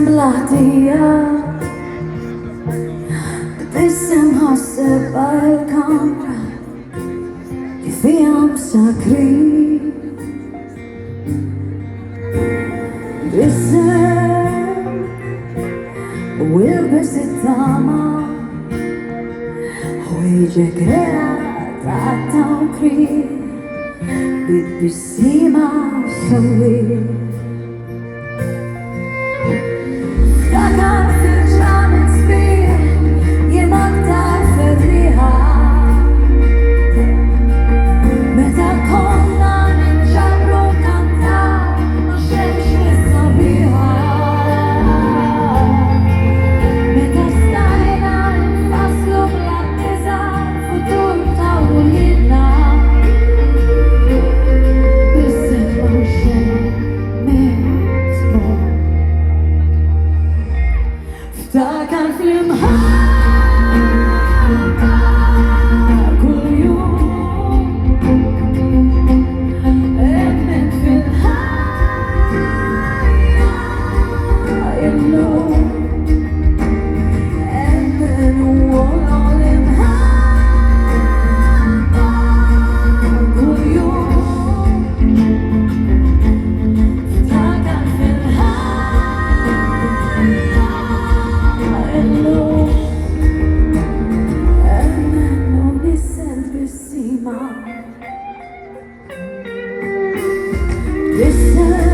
Blattija, b'tisem ħasseb għal-kamra kif jam sakri. B'isem u ilbes it-tama u iġek reat għat-tawkri bit-bissima sawi. Dakar fil-ġranet sbir, jien aktar ferriħa. Meta konna ninġabru kantaw, ma xemx is-sabiħa. Meta stajna nfasslu bl-attiża futur ta' wulidna. B'isem ma xejn mitmu. Dakar fl-imħabba kull jum emmen fil-ħajja illum emmen u l-imħabba kull jum dakar fil-ħajja Listen